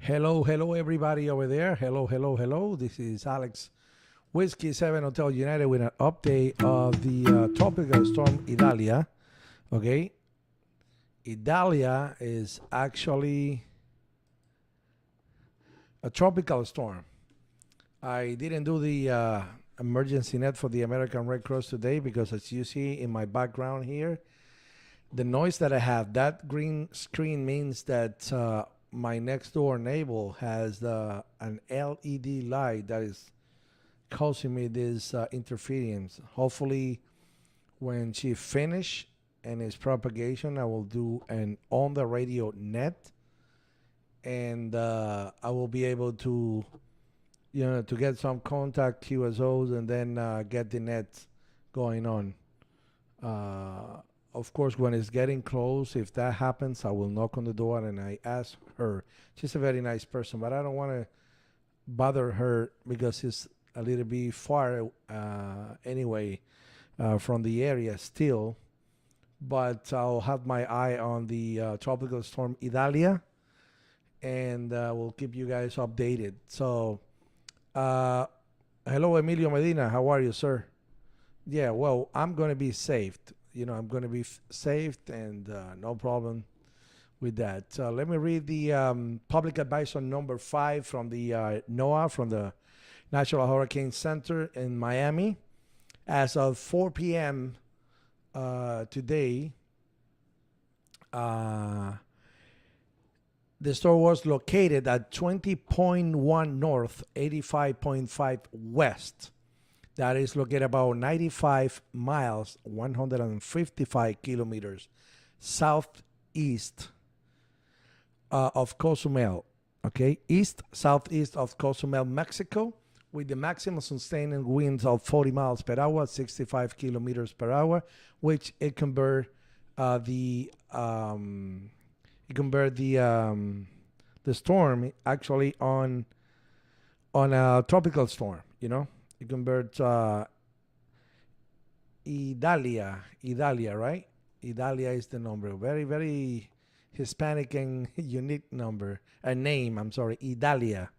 Hello, hello, everybody over there. Hello, hello, hello. This is Alex Whiskey 7 Hotel United with an update of the tropical storm Idalia. Okay, Idalia is actually a tropical storm. I didn't do the emergency net for the American Red Cross today because, as you see in my background here, the noise that I have, that green screen means that my next door neighbor has an LED light that is causing me this interference. Hopefully, when she finish and its propagation, I will do an on the radio net, and I will be able to, to get some contact QSOs and then get the net going on. Of course, when it's getting close, if that happens, I will knock on the door and I ask her. She's a very nice person, but I don't want to bother her because it's a little bit far anyway from the area still. But I'll have my eye on the tropical storm Idalia, and we'll keep you guys updated. So, hello, Emilio Medina. How are you, sir? Yeah, well, I'm going to be saved. I'm going to be saved, and no problem with that. Let me read the public advice on number 5 from the NOAA, from the National Hurricane Center in Miami. As of 4 p.m. Today, the storm was located at 20.1 north, 85.5 west. That is located about 95 miles, 155 kilometers southeast of Cozumel. Okay, southeast of Cozumel, Mexico, with the maximum sustaining winds of 40 miles per hour, 65 kilometers per hour, which it convert the storm actually on a tropical storm. You convert Idalia, right? Idalia is the number. Very, very Hispanic and unique number. A name, I'm sorry, Idalia.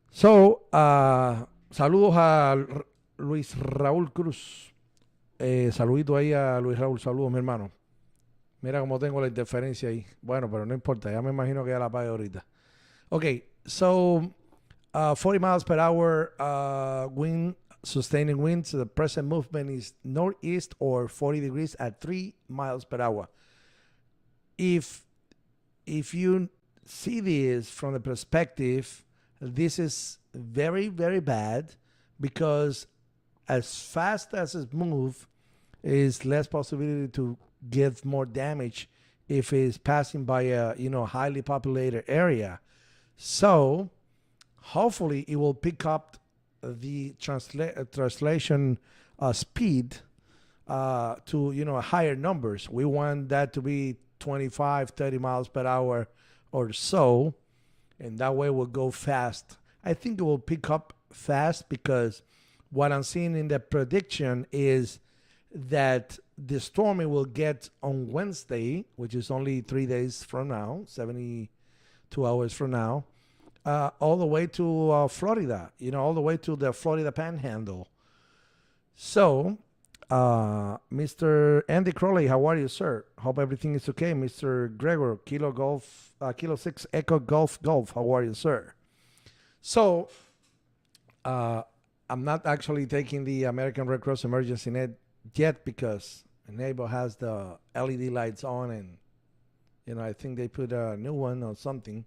So, saludos a Luis Raúl Cruz. Saludito ahí a Luis Raúl. Saludos, mi hermano. Mira cómo tengo la interferencia ahí. Bueno, pero no importa. Ya me imagino que ya la apague ahorita. Okay, so 40 miles per hour sustaining winds. The present movement is northeast or 40 degrees at 3 miles per hour. If you see this from the perspective, this is very, very bad because as fast as it moves, is less possibility to get more damage if it's passing by a highly populated area. So hopefully it will pick up the translation speed to higher numbers. We want that to be 25, 30 miles per hour or so, and that way we'll go fast. I think it will pick up fast because what I'm seeing in the prediction is that the storm it will get on Wednesday, which is only 3 days from now, 72 hours from now, all the way to Florida, all the way to the Florida Panhandle. So, Mr. Andy Crowley, how are you, sir? Hope everything is okay. Mr. Gregor, Kilo 6 Echo Golf, how are you, sir? So, I'm not actually taking the American Red Cross emergency net yet because my neighbor has the LED lights on, and I think they put a new one or something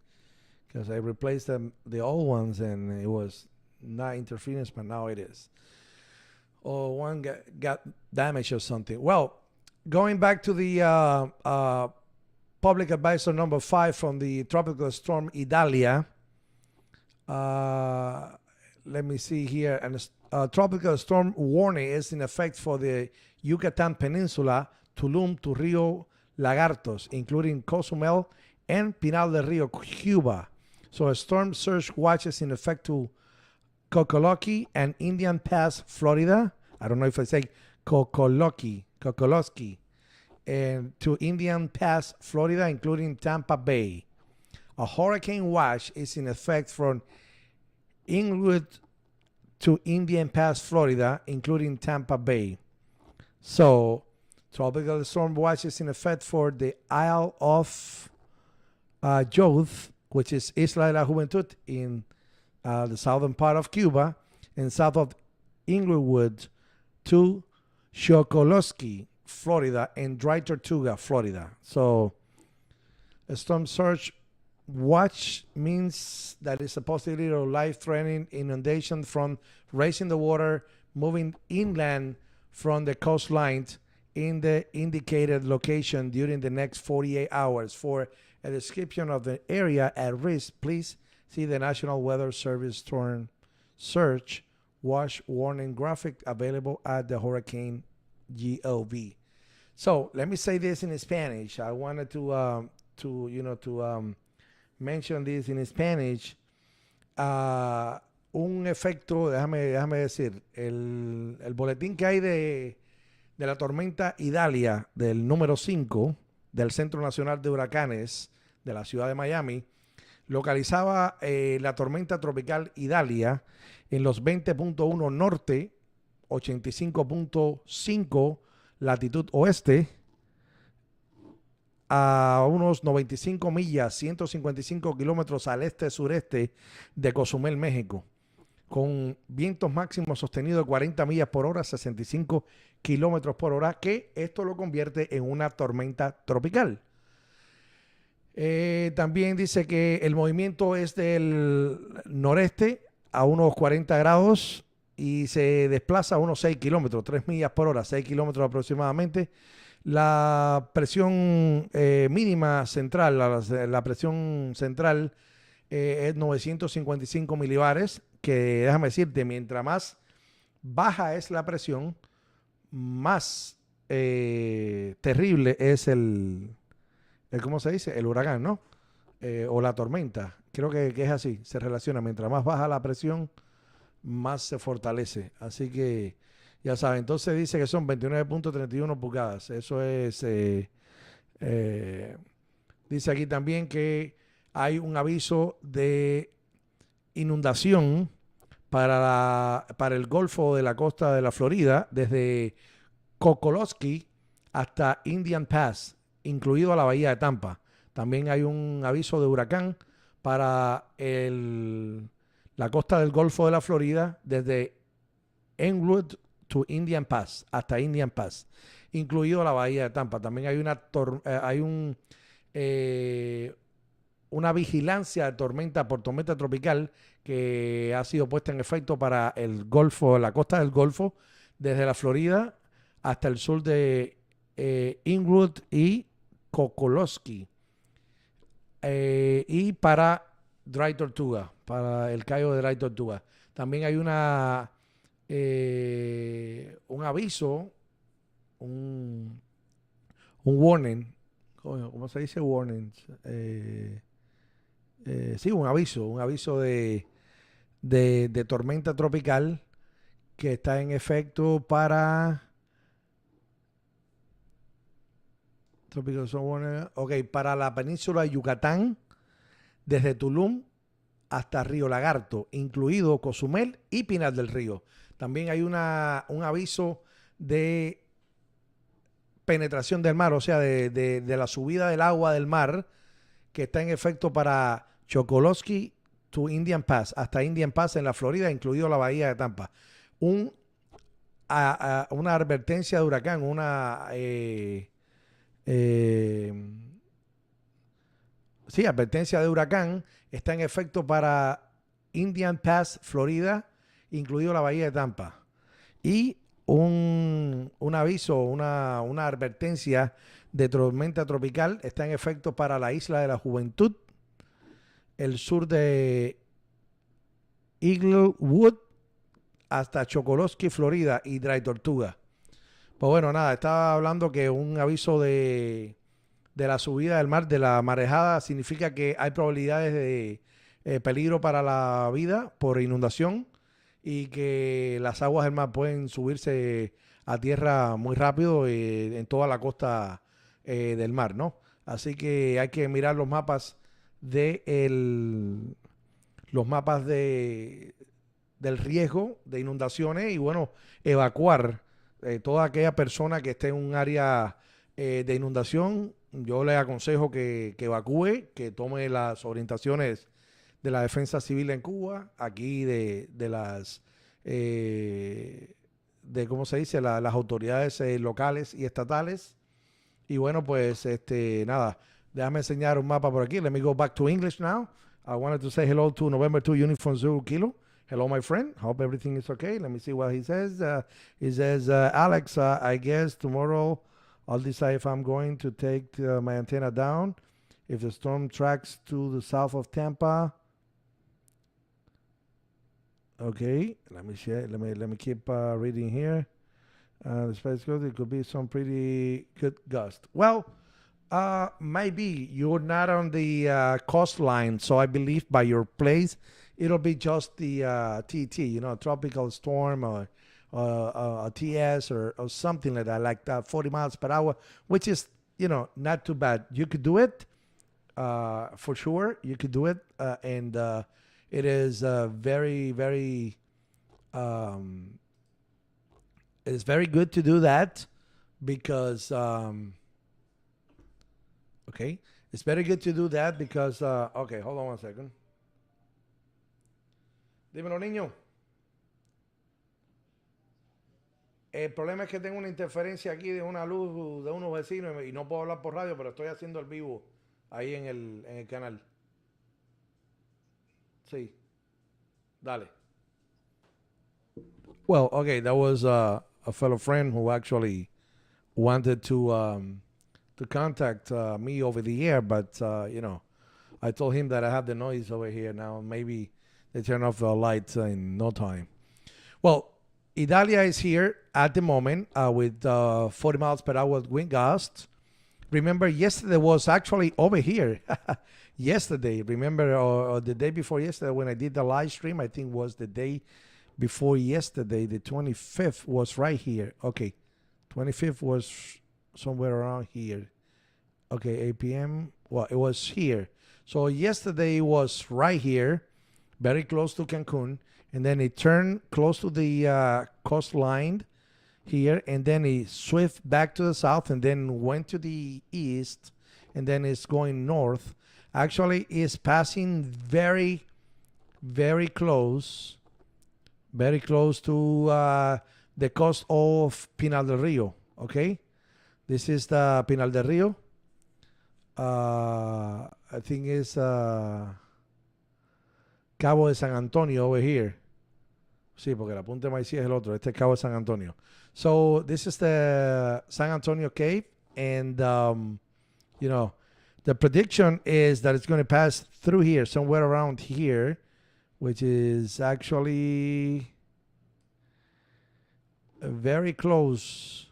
because I replaced the old ones and it was not interference, but now it is. Or one got damaged or something. Well, going back to the public advisor number 5 from the tropical storm Idalia. Let me see here. And a tropical storm warning is in effect for the Yucatan Peninsula, Tulum to Rio Lagartos, including Cozumel and Pinal del Rio, Cuba. So a storm surge watch is in effect to Cocolocky and Indian Pass, Florida. I don't know if I say Cocolocky, and to Indian Pass, Florida, including Tampa Bay. A hurricane watch is in effect from Inglewood to Indian Pass, Florida, including Tampa Bay. So, tropical storm watch is in effect for the Isle of Youth, which is Isla de la Juventud in the southern part of Cuba, and south of Inglewood to Chokoloskee, Florida, and Dry Tortuga, Florida. So, a storm surge watch means that it's a possibility of life-threatening inundation from raising the water, moving inland from the coastline in the indicated location during the next 48 hours. For a description of the area at risk, please see the National Weather Service Storm Surge Watch Warning graphic available at the Hurricane Gov. So let me say this in Spanish. I wanted to mention this in Spanish. Un efecto, déjame decir, el boletín que hay de la tormenta Idalia del número 5 del Centro Nacional de Huracanes de la ciudad de Miami localizaba la tormenta tropical Idalia en los 20.1 norte, 85.5 latitud oeste, a unos 95 millas, 155 kilómetros al este-sureste de Cozumel, México, con vientos máximos sostenidos de 40 millas por hora, 65 kilómetros por hora, que esto lo convierte en una tormenta tropical. También dice que el movimiento es del noreste a unos 40 grados y se desplaza a unos 6 kilómetros, 3 millas por hora, 6 kilómetros aproximadamente. La presión mínima central, la presión central es 955 milibares, que déjame decirte, mientras más baja es la presión, más terrible es ¿cómo se dice? El huracán, ¿no? O la tormenta. Creo que es así, se relaciona. Mientras más baja la presión, más se fortalece. Así que ya saben, entonces dice que son 29.31 pulgadas. Eso es, dice aquí también que hay un aviso de inundación para el Golfo de la costa de la Florida, desde Chokoloskee hasta Indian Pass, incluido a la bahía de Tampa. También hay un aviso de huracán para la costa del Golfo de la Florida, desde Englewood to Indian Pass, hasta Indian Pass, incluido la bahía de Tampa. También hay una vigilancia de tormenta por tormenta tropical que ha sido puesta en efecto para el Golfo, la costa del Golfo, desde la Florida hasta el sur de Inglewood y Chokoloskee, y para Dry Tortuga, para el Cayo de Dry Tortuga. También hay un aviso, un warning. ¿Cómo se dice warning? Sí, un aviso de tormenta tropical que está en efecto para para la península de Yucatán, desde Tulum hasta Río Lagarto, incluido Cozumel y Pinar del Río. También hay un aviso de penetración del mar, o sea, de la subida del agua del mar, que está en efecto para Chokoloskee to Indian Pass, hasta Indian Pass en la Florida, incluido la bahía de Tampa. Una advertencia de huracán, advertencia de huracán está en efecto para Indian Pass, Florida, incluido la bahía de Tampa. Y un aviso, una advertencia de tormenta tropical está en efecto para la Isla de la Juventud, el sur de Inglewood hasta Chokoloskee, Florida, y Dry Tortuga. Pues bueno, nada, estaba hablando que un aviso de la subida del mar, de la marejada, significa que hay probabilidades de peligro para la vida por inundación y que las aguas del mar pueden subirse a tierra muy rápido en toda la costa del mar, ¿no? Así que hay que mirar los mapas de los mapas del riesgo de inundaciones y bueno, evacuar toda aquella persona que esté en un área de inundación. Yo le aconsejo que evacúe, que tome las orientaciones de la defensa civil en Cuba, aquí de las, eh, de cómo se dice, las autoridades locales y estatales. Y bueno, pues nada, déjame enseñar un mapa por aquí. Let me go back to English now. I wanted to say hello to November 2 Uniform Zulu Kilo. Hello, my friend. Hope everything is okay. Let me see what he says. He says, Alex, I guess tomorrow I'll decide if I'm going to take my antenna down. If the storm tracks to the south of Tampa. Okay, let me share. Let me keep reading here. The space coast, it could be some pretty good gust. Well, maybe you're not on the coastline, so I believe by your place, it'll be just the TT, tropical storm or a TS or something like that, 40 miles per hour, which is, not too bad. You could do it for sure. You could do it, and it is very, very. It's very good to do that because okay, it's very good to do that because okay, hold on one second. Dímelo, niño. El problema es que tengo una interferencia aquí de una luz de unos vecinos y no puedo hablar por radio, pero estoy haciendo el vivo ahí en el canal. Sí, dale. Well, okay, that was a fellow friend who actually wanted to contact me over the air, but I told him that I have the noise over here now. Maybe they turn off the lights in no time. Well, Idalia is here at the moment with 40 miles per hour wind gusts. Remember, yesterday was actually over here. Yesterday, remember, or the day before yesterday when I did the live stream, I think was the day before yesterday, the 25th was right here. Okay, 25th was somewhere around here. Okay, 8 p.m. Well, it was here. So yesterday was right here, very close to Cancun, and then it turned close to the coastline here, and then it swift back to the south, and then went to the east, and then it's going north. Actually, it's passing very, very close to the coast of Pinal del Rio. Okay, this is the Pinal del Rio. I think it's Cabo de San Antonio over here. Sí, porque la punta de Maicía es el otro. Este es Cabo de San Antonio. So this is the San Antonio Cape, and the prediction is that it's going to pass through here, somewhere around here, which is actually very close.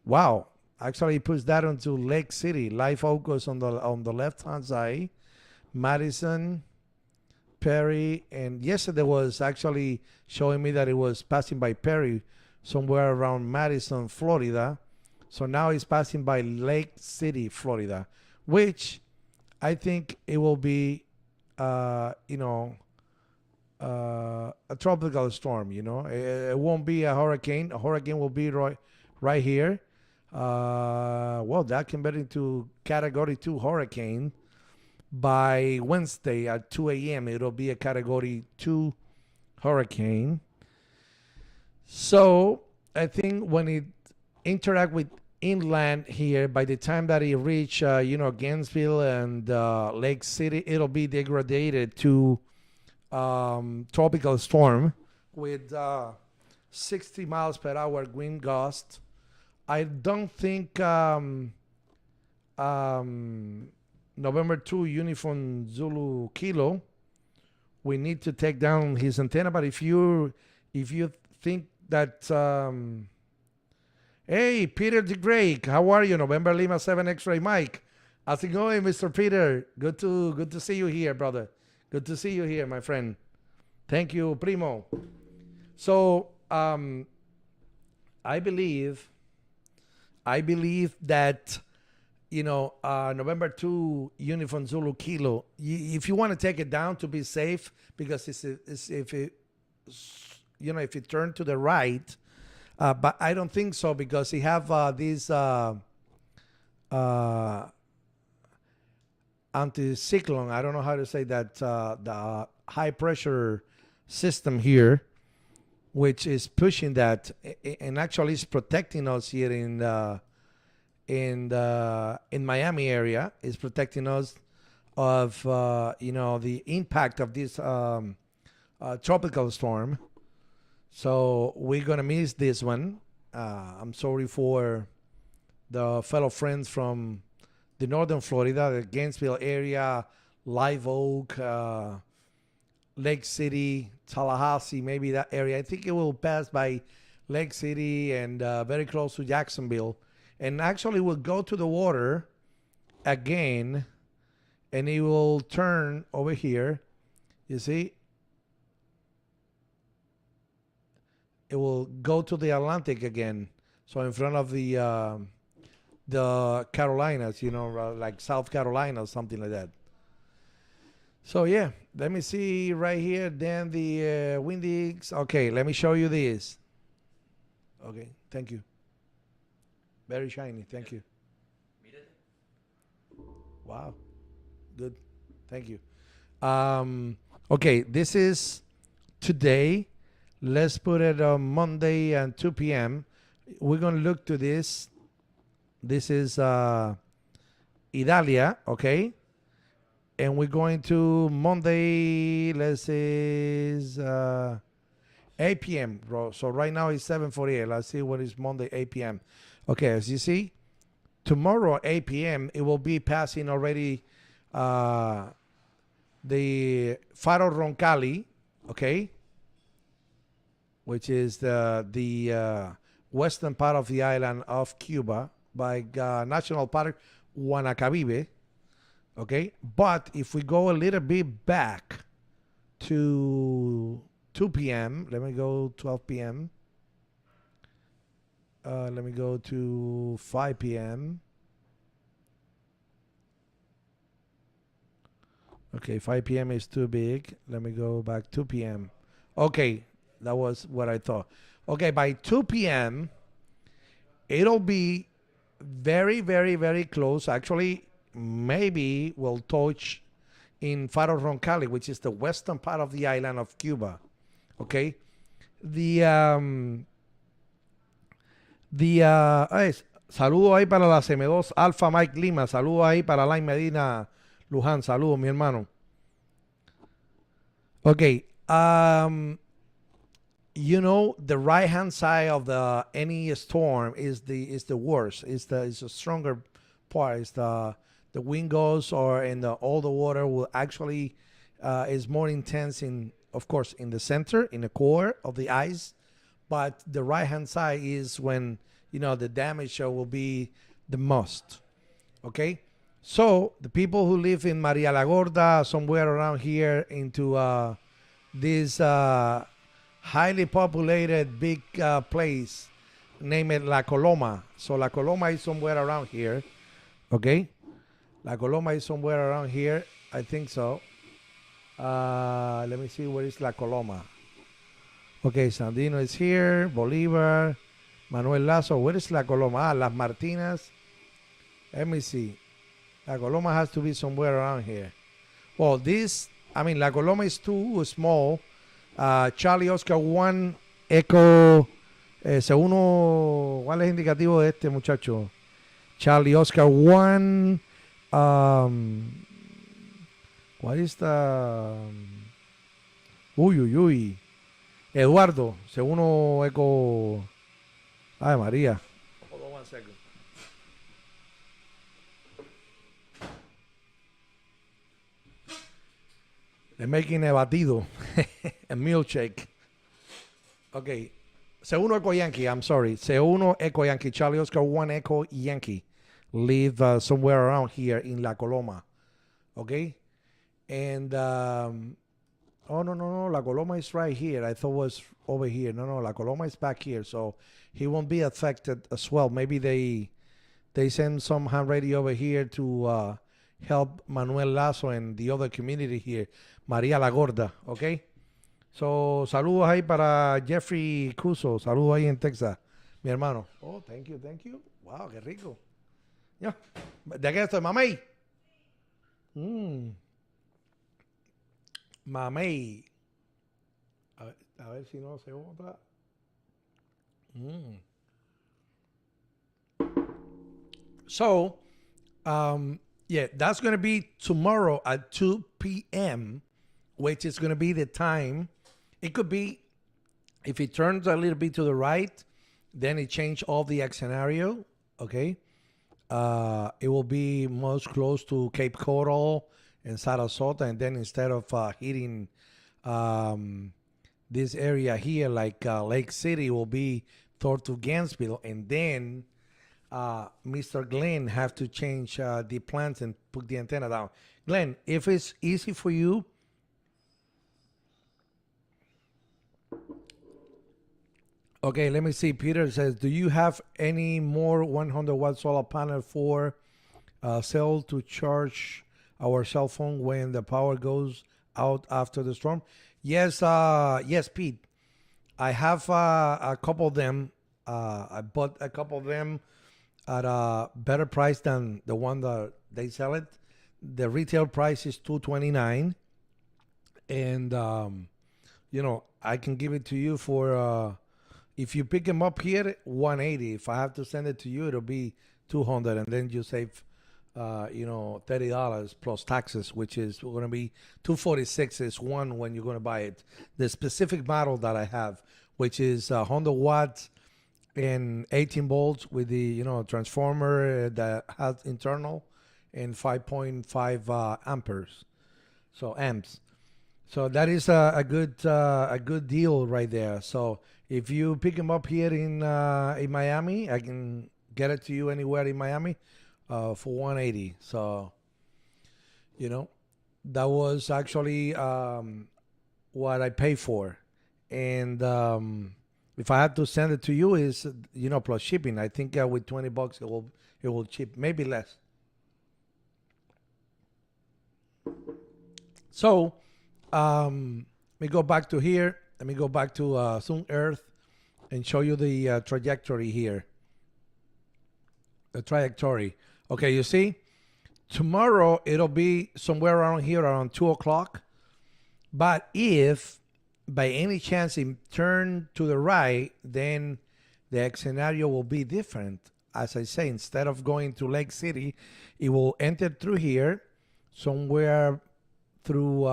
Wow. Actually, it puts that onto Lake City. Live focus on the left-hand side. Madison, Perry, and yesterday was actually showing me that it was passing by Perry, somewhere around Madison, Florida. So now it's passing by Lake City, Florida, which I think it will be, a tropical storm. It won't be a hurricane. A hurricane will be right here. Well, that can get into Category 2 hurricane. By Wednesday at 2 a.m., it'll be a Category 2 hurricane. So I think when it interact with inland here, by the time that it reach, Gainesville and Lake City, it'll be degraded to tropical storm with 60 miles per hour wind gust. I don't think November 2 Uniform Zulu Kilo, we need to take down his antenna. But if you think that, hey, Peter the Great, how are you? November Lima 7 X-Ray Mike. How's it going, Mr. Peter? Good to see you here, brother. Good to see you here, my friend. Thank you, Primo. So, I believe that November 2 Uniform Zulu Kilo. If you want to take it down to be safe, because if it turned to the right, but I don't think so because he have these anticyclone. I don't know how to say that. The high pressure system here, which is pushing that, and actually is protecting us here in Miami area. Is protecting us of the impact of this tropical storm. So we're gonna miss this one. I'm sorry for the fellow friends from the northern Florida, the Gainesville area, Live Oak, Lake City, Tallahassee, maybe that area. I think it will pass by Lake City and very close to Jacksonville. And actually will go to the water again, and it will turn over here. You see? It will go to the Atlantic again. So in front of the Carolinas, like South Carolina or something like that. So yeah, let me see right here. Then the windy. Okay, let me show you this. Okay, thank you. Very shiny. Thank you. Wow, good. Thank you. Okay, this is today. Let's put it on Monday and 2 p.m. We're gonna look to this. This is Idalia, okay? And we're going to Monday, let's say, 8 p.m., bro. So right now it's 7:48. Let's see what is Monday, 8 p.m. Okay, as you see, tomorrow, 8 p.m., it will be passing already the Faro Roncalli, okay? Which is the western part of the island of Cuba by National Park Guanacabibe. Okay, but if we go a little bit back to 2 p.m., let me go 12 p.m. Let me go to 5 p.m. Okay, 5 p.m. is too big. Let me go back 2 p.m. Okay, that was what I thought. Okay, by 2 p.m., it'll be very, very, very close. Actually, maybe will touch in Faro Roncalli, which is the western part of the island of Cuba. Okay, saludo ahí para la CM2 Alpha Mike Lima. Saludo ahí para Alain Medina Luján. Saludo, mi hermano. Okay, the right hand side of any storm is the worst. Is the stronger part. Is the wind goes and all the water will actually is more intense of course in the center, in the core of the ice, but the right hand side is when the damage will be the most. Okay, so the people who live in Maria La Gorda, somewhere around here, into this highly populated big place named La Coloma. So La Coloma is somewhere around here. Okay, La Coloma is somewhere around here. I think so. Let me see, where is La Coloma? Okay, Sandino is here. Bolivar, Manuel Lazo. Where is La Coloma? Las Martinas. Let me see. La Coloma has to be somewhere around here. Well, La Coloma is too small. Charlie Oscar 1 Echo. ¿Cuál es el indicativo de este muchacho? Charlie Oscar 1. ¿Cuál es esta? Uy. Eduardo, segundo Eco. Ay, María. Hold on 1 second. They're making a batido. A milkshake. Okay. Segundo Eco Yankee, I'm sorry. Segundo Eco Yankee. Charlie Oscar 1 Eco Yankee. Live somewhere around here in La Coloma. Okay? And, no. La Coloma is right here. I thought it was over here. No. La Coloma is back here. So he won't be affected as well. Maybe They send some hand radio over here to help Manuel Lazo and the other community here, María la Gorda, okay? So, saludos ahí para Jeffrey Cruzo, saludos ahí en Texas, mi hermano. Oh, thank you, thank you. Wow, qué rico. Ya. ¿De qué estoy, mamey? Mamey. A ver si no se otra. So, yeah, that's going to be tomorrow at 2 p.m., which is going to be the time. It could be, if it turns a little bit to the right, then it change all the X scenario, okay? It will be most close to Cape Coral and Sarasota, and then instead of hitting this area here, like Lake City, will be toward to Gainesville, and then Mr. Glenn have to change the plans and put the antenna down. Glenn, if it's easy for you, okay, let me see. Peter says, do you have any more 100 watt solar panel for cell to charge our cell phone when the power goes out after the storm? Yes, yes, Pete. I have a couple of them. I bought a couple of them at a better price than the one that they sell it. The retail price is $229, and I can give it to you for if you pick them up here, $180. If I have to send it to you, it'll be $200, and then you save $30 plus taxes, which is going to be $246 is one when you're going to buy it. The specific model that I have, which is 100 watts and 18 volts with the transformer that has internal and 5.5 amperes, so amps. So that is a good deal right there. So if you pick them up here in Miami, I can get it to you anywhere in Miami for $180. So that was actually what I pay for, and if I had to send it to you, is plus shipping. I think with $20 it will ship, maybe less. So let me go back to here. Let me go back to Zoom Earth and show you the trajectory here. The trajectory. Okay, you see, tomorrow it'll be somewhere around here, around 2 o'clock. But if by any chance it turn to the right, then the X scenario will be different. As I say, instead of going to Lake City, it will enter through here, somewhere through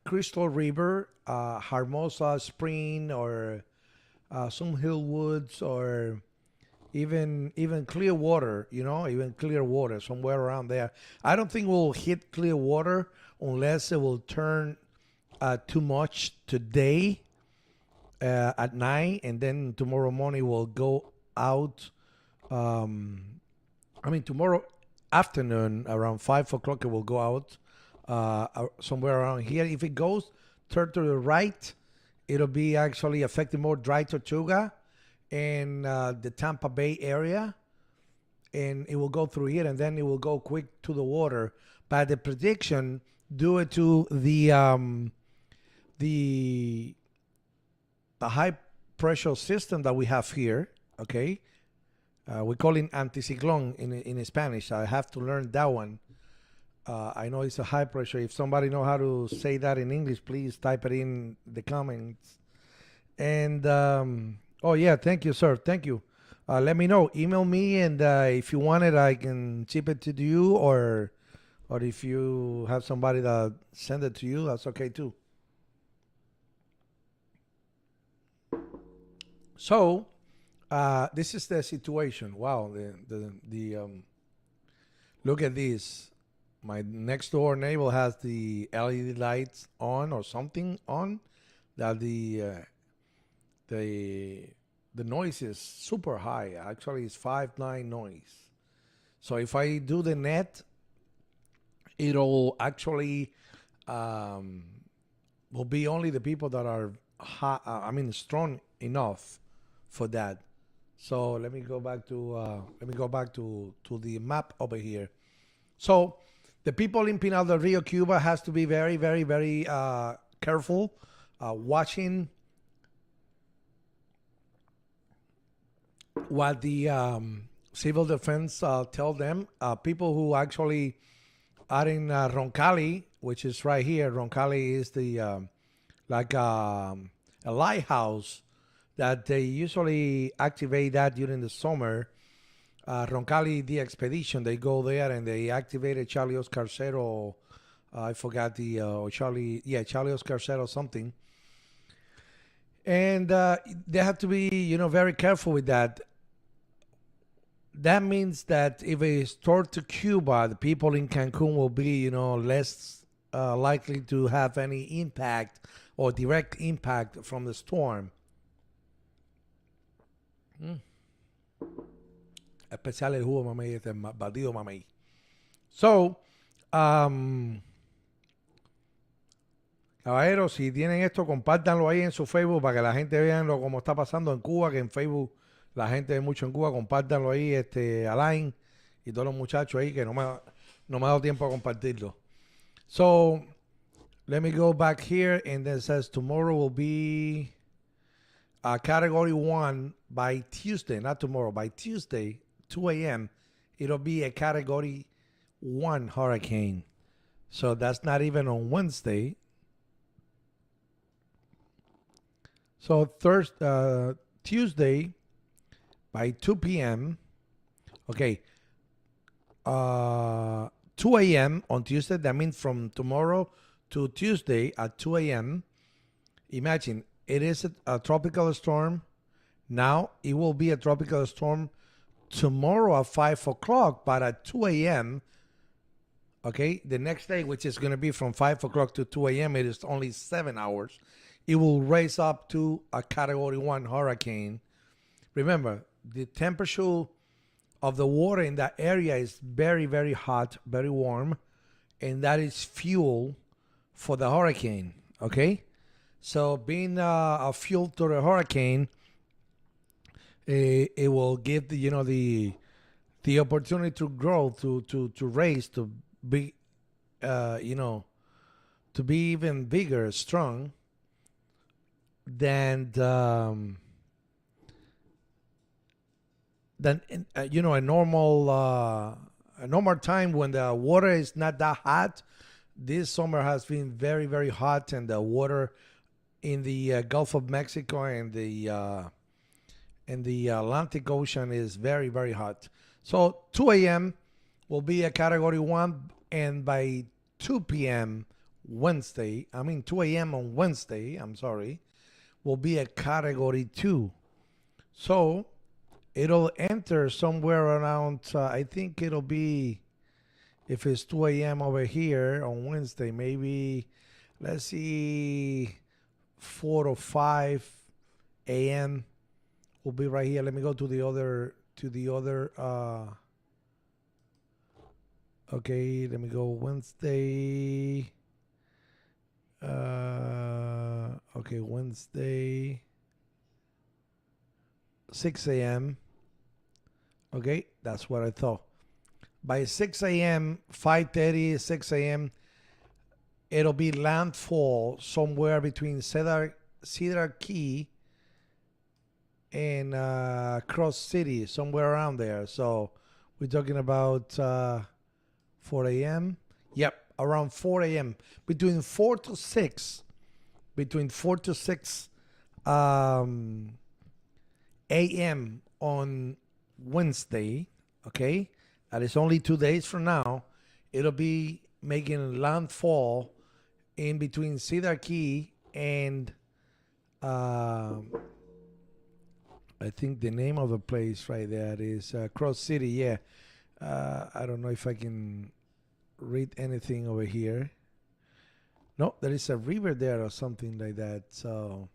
Crystal River, Hermosa Spring, or some Hill Woods, or even Clearwater, even Clearwater, somewhere around there. I don't think we'll hit Clearwater unless it will turn too much today at night, and then tomorrow morning we'll go out. Tomorrow afternoon around 5 o'clock it will go out somewhere around here. If it goes turn to the right, it'll be actually affecting more Dry Tortuga and the Tampa Bay area, and it will go through here, and then it will go quick to the water. But the prediction due to the high pressure system that we have here, okay, we call it anticyclone in Spanish. I have to learn that one. I know it's a high pressure. If somebody know how to say that in English, please type it in the comments. And oh yeah, thank you, sir. Thank you. Let me know. Email me, and if you want it, I can ship it to you, or if you have somebody that send it to you, that's okay too. So this is the situation. Wow, the look at this. My next door neighbor has the LED lights on or something on, that the noise is super high. Actually, it's 5.9 noise. So if I do the net, it'll actually will be only the people that are strong enough for that. So let me go back to the map over here. So the people in Pinal del Rio, Cuba, has to be very, very, very careful, watching what the civil defense tell them. People who actually are in Roncalli, which is right here. Roncalli is the like a lighthouse that they usually activate that during the summer. Roncalli, the expedition, they go there and they activated Charlie Oscar Cero. I forgot the Charlie Oscar Cero something. And they have to be, very careful with that. That means that if it's toward to Cuba, the people in Cancun will be, less likely to have any impact or direct impact from the storm. Mm. Especial el jugo mamey, este batido mamey. So, caballeros, si tienen esto, compártanlo ahí en su Facebook para que la gente vea lo como está pasando en Cuba, que en Facebook la gente ve mucho en Cuba, compártanlo ahí, Alain y todos los muchachos ahí, que no me ha dado tiempo a compartirlo. So, let me go back here, and then it says tomorrow will be category 1 by Tuesday, not tomorrow, by Tuesday, 2 a.m., it'll be a category 1 hurricane. So that's not even on Wednesday. So Tuesday by 2 p.m. Okay. 2 a.m. on Tuesday. That means from tomorrow to Tuesday at 2 a.m. Imagine it is a tropical storm. Now it will be a tropical storm tomorrow at 5 o'clock, but at 2 a.m. Okay, the next day, which is going to be from 5 o'clock to 2 a.m., it is only 7 hours. It will raise up to a category 1 hurricane. Remember, the temperature of the water in that area is very, very hot, very warm, and that is fuel for the hurricane. Okay, so being a fuel to the hurricane, it will give the opportunity to grow, to raise, to be to be even bigger, strong than a normal time when the water is not that hot. This summer has been very, very hot, and the water in the Gulf of Mexico and the Atlantic Ocean is very, very hot. So 2 a.m. will be a category 1, and by 2 p.m. 2 a.m. on Wednesday, I'm sorry, will be a category 2. So it'll enter somewhere around, I think it'll be, if it's 2 a.m. over here on Wednesday, maybe, let's see, 4 or 5 a.m. will be right here. Let me go to the other, okay, let me go Wednesday. Okay, Wednesday, 6 a.m. Okay, that's what I thought. By 6 a.m., 5:30, 6 a.m., it'll be landfall somewhere between Cedar Key and Cross City, somewhere around there. So we're talking about 4 a.m. Yep, around 4 a.m. Between 4 to 6 a.m. on Wednesday, okay? That is only 2 days from now. It'll be making landfall in between Cedar Key and I think the name of the place right there is Cross City, yeah. I don't know if I can read anything over here. No, there is a river there or something like that. So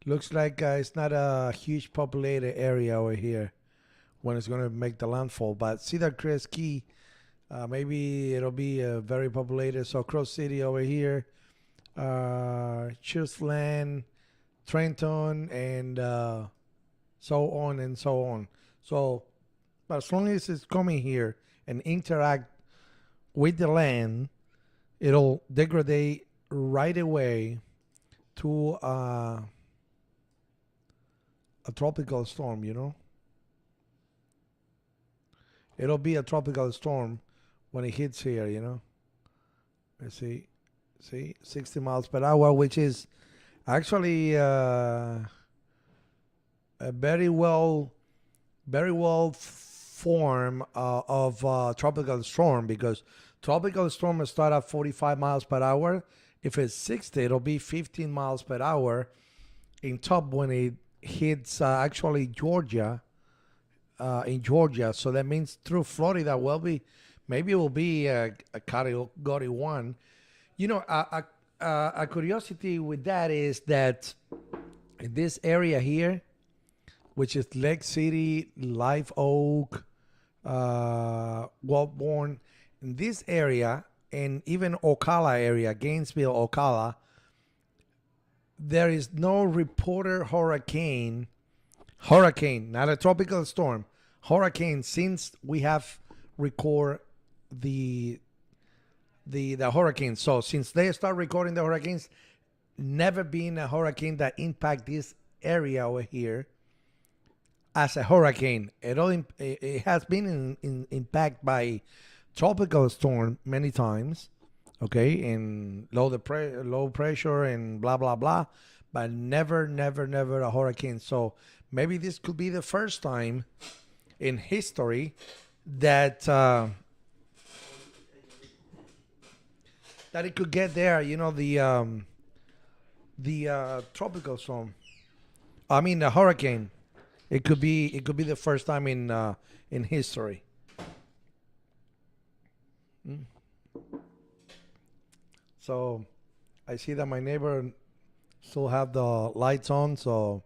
looks like it's not a huge populated area over here when it's going to make the landfall. But Cedar Crest Key, maybe it'll be very populated. So Cross City over here, Churchland, Trenton, and so on and so on. So, but as long as it's coming here and interact with the land, it'll degrade right away to a tropical storm, you know? It'll be a tropical storm when it hits here, you know? Let's see. See, 60 miles per hour, which is actually a very well form of tropical storm, because tropical storms start at 45 miles per hour. If it's 60, it'll be 15 miles per hour in top when it hits actually Georgia, in Georgia. So that means through Florida will be, maybe it will be a category 1. You know, a curiosity with that is that in this area here, which is Lake City, Live Oak, Wellborn, in this area, and even Ocala area, Gainesville, Ocala, there is no reported hurricane, not a tropical storm, hurricane, since we have record the hurricanes. So since they start recording the hurricanes, never been a hurricane that impact this area over here as a hurricane. It has been impacted by tropical storm many times, okay, and low pressure and blah blah blah, but never a hurricane. So maybe this could be the first time in history that that it could get there. You know, the tropical storm. I mean, the hurricane. It could be the first time in history. So I see that my neighbor still have the lights on, so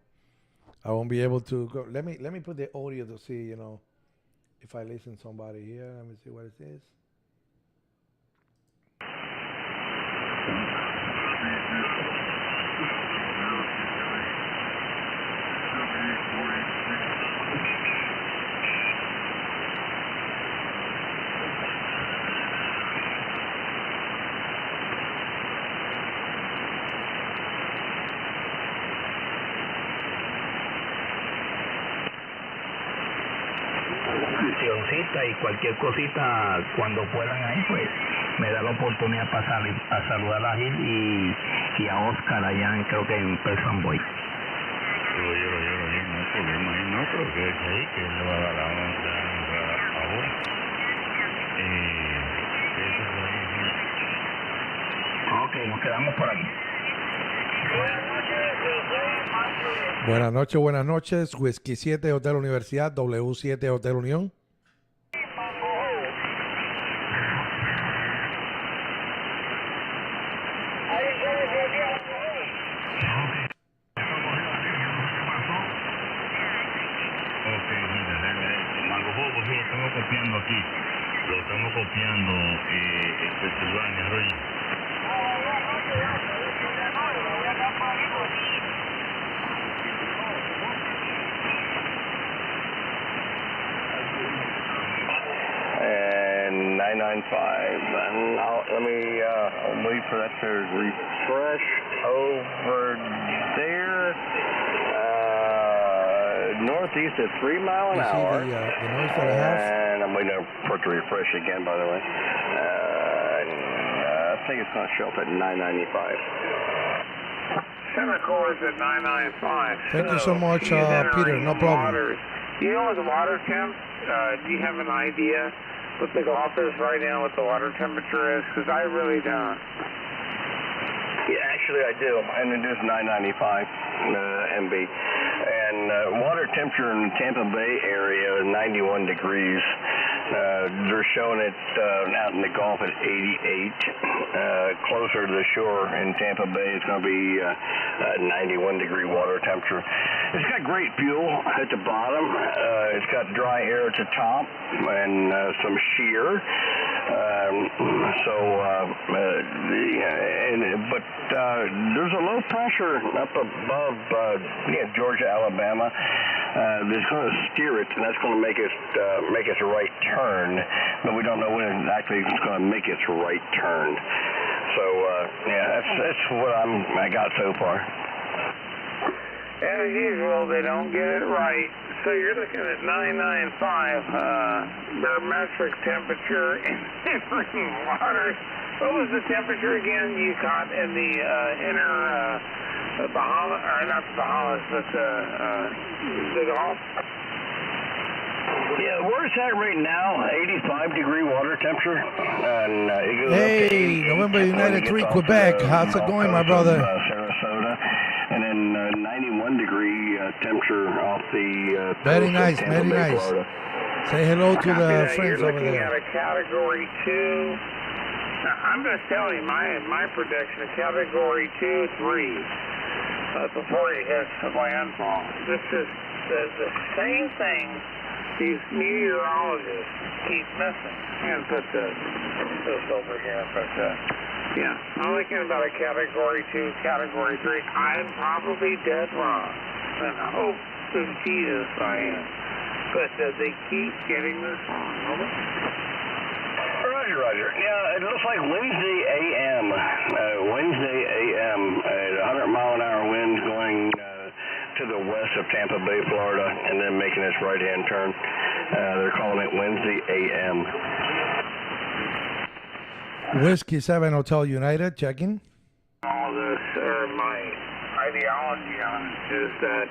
I won't be able to go. Let me put the audio to see, you know, if I listen to somebody here. Let me see what it is. Y cualquier cosita cuando puedan ahí, pues me da la oportunidad de pasar a saludar a Gil y a Oscar allá creo que en Person Boy. Yo, no hay problema ahí, no, pero que es ahí, que le va a dar la onda ahora. Eso por ahí, sí. Ok, nos quedamos por aquí. Buenas noches, Whisky 7 Hotel Universidad, W7 Hotel Unión. Aquí, lo estamos copiando Pensilvania, Roy. And 995, and I'll wait for that to refresh over there. Northeast at 3 miles an hour. The noise that I have? And I'm waiting for it to refresh again, by the way. I think it's going to show up at 995. Center core is at 995. Thank you so much, Peter. No problem. Do you know what the water temp? Do you have an idea what the Gulf is right now, what the water temperature is? Because I really don't. Yeah, actually I do, and it is 995 MB. And water temperature in the Tampa Bay area is 91 degrees. They're showing it out in the Gulf at 88. Closer to the shore in Tampa Bay, it's going to be 91 degree water temperature. It's got great fuel at the bottom. It's got dry air at the top and some shear. But there's a low pressure up above Georgia, Alabama. That's going to steer it, and that's going to make its right turn. But we don't know when exactly it's going to make its right turn. So that's what I got so far. And as usual, they don't get it right. So you're looking at 995 barometric temperature in drinking water. What was the temperature again you caught in the inner Bahamas, or not the Bahamas, but the Gulf? Yeah, where it's at right now, 85-degree water temperature. And it goes Hey, up to 80, November United 3 off Quebec. the How's it Gulf going, my Coast of, brother? Sarasota, and then 91-degree temperature off the Very coast of nice, Tampa very Bay, nice. Florida. Say hello to Copy the that. friends You're over looking there. at a Category 2. Now, I'm just telling you my prediction, a Category 2, 3, before it hits landfall. This is the same thing these meteorologists keep missing. I'm going to put this over here, but yeah, I'm thinking about a Category 2, Category 3. I'm probably dead wrong, and I hope that Jesus I am. But they keep getting this wrong. Over. Roger. Yeah, it looks like Wednesday a.m. Wednesday a.m. At 100-mile-an-hour winds going to the west of Tampa Bay, Florida, and then making its right-hand turn. They're calling it Wednesday a.m. Whiskey 7 Hotel United, checking. All this, or my ideology on it, is that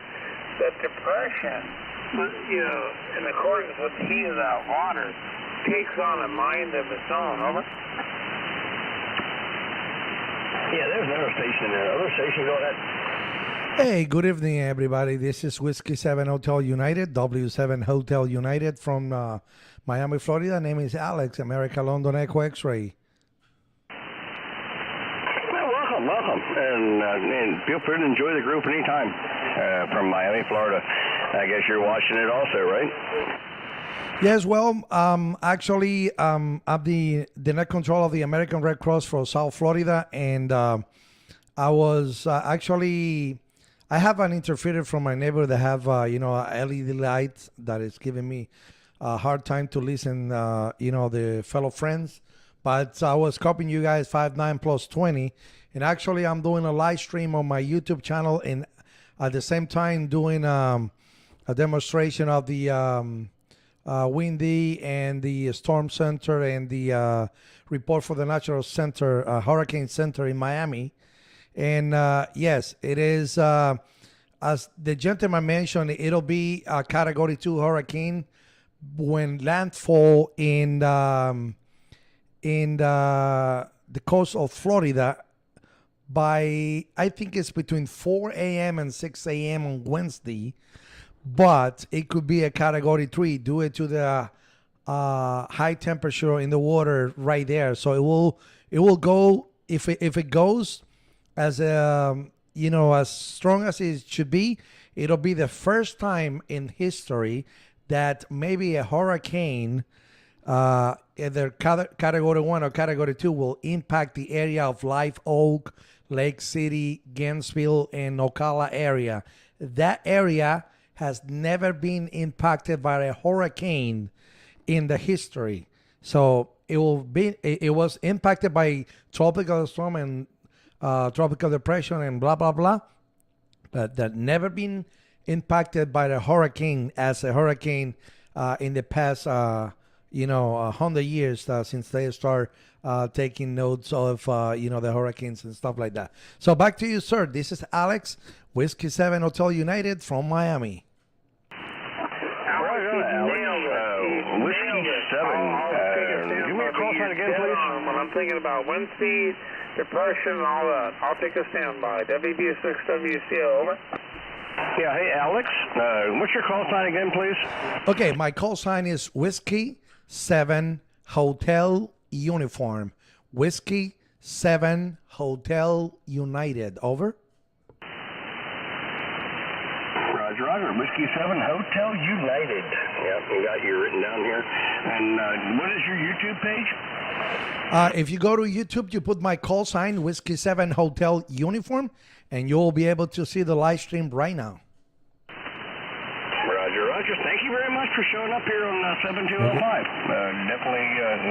depression, in accordance with the heat of that water, takes on a mind of its own. Over. Yeah, there's another station in there. Other station, go ahead. Hey, good evening, everybody. This is Whiskey 7 Hotel United, W7 Hotel United from Miami, Florida. Name is Alex, America London Echo X-Ray. Well, welcome. And feel free to enjoy the group anytime from Miami, Florida. I guess you're watching it also, right? Yes, well, actually, I'm the net control of the American Red Cross for South Florida, and I was actually, I have an interference from my neighbor that have, a LED light that is giving me a hard time to listen, the fellow friends, but I was copying you guys 59 plus 20, and actually I'm doing a live stream on my YouTube channel, and at the same time doing a demonstration of the windy and the storm center and the report for the National Center, Hurricane Center in Miami. And yes, it is, as the gentleman mentioned, it'll be a Category 2 hurricane when landfall in the coast of Florida by, I think it's between 4 a.m. and 6 a.m. on Wednesday. But it could be a Category 3 due to the high temperature in the water right there. So it will go, if it goes as as strong as it should be, it'll be the first time in history that maybe a hurricane, either Category 1 or Category 2, will impact the area of Live Oak, Lake City, Gainesville, and Ocala area. That area has never been impacted by a hurricane in the history. So it was impacted by tropical storm and tropical depression and blah, blah, blah. But that never been impacted by the hurricane as a hurricane in the past, 100 years since they start taking notes of, the hurricanes and stuff like that. So back to you, sir. This is Alex, Whiskey 7 Hotel United from Miami. Whiskey 7. Give me a call sign again, please. When I'm thinking about wind speed, depression, and all that, I'll take a standby. WB6WCO, over. Yeah, hey, Alex. What's your call sign again, please? Okay, my call sign is Whiskey 7 Hotel Uniform. Whiskey 7 Hotel United, over. Roger. Whiskey 7 Hotel United. Yep, we got you written down here. And what is your YouTube page? If you go to YouTube, you put my call sign, Whiskey 7 Hotel Uniform, and you'll be able to see the live stream right now. Roger. Thank you very much for showing up here on 7205. Definitely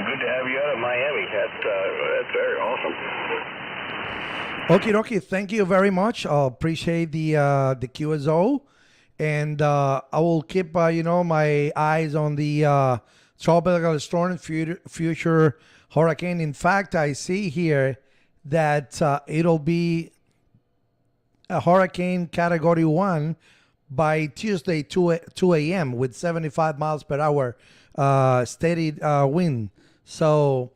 good to have you out of Miami. That's very awesome. Okie dokie, thank you very much. I appreciate the QSO, and I will keep my eyes on the tropical storm future hurricane. In fact, I see here that it'll be a hurricane category 1 by Tuesday 2 a.m. with 75 miles per hour steady wind. So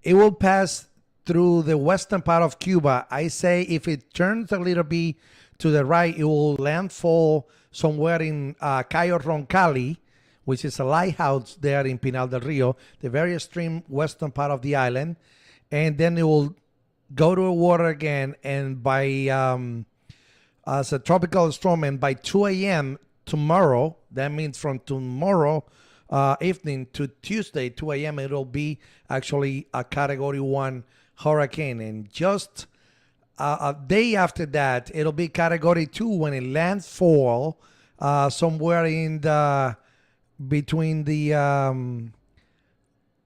it will pass through the western part of Cuba. I say if it turns a little bit to the right, it will landfall somewhere in Cayo Roncalli, which is a lighthouse there in Pinal del Rio, the very extreme western part of the island. And then it will go to the water again, and by as a tropical storm, and by 2 a.m. tomorrow, that means from tomorrow evening to Tuesday 2 a.m., it'll be actually a category 1 hurricane. And just a day after that, it'll be category 2 when it landfall somewhere in the between the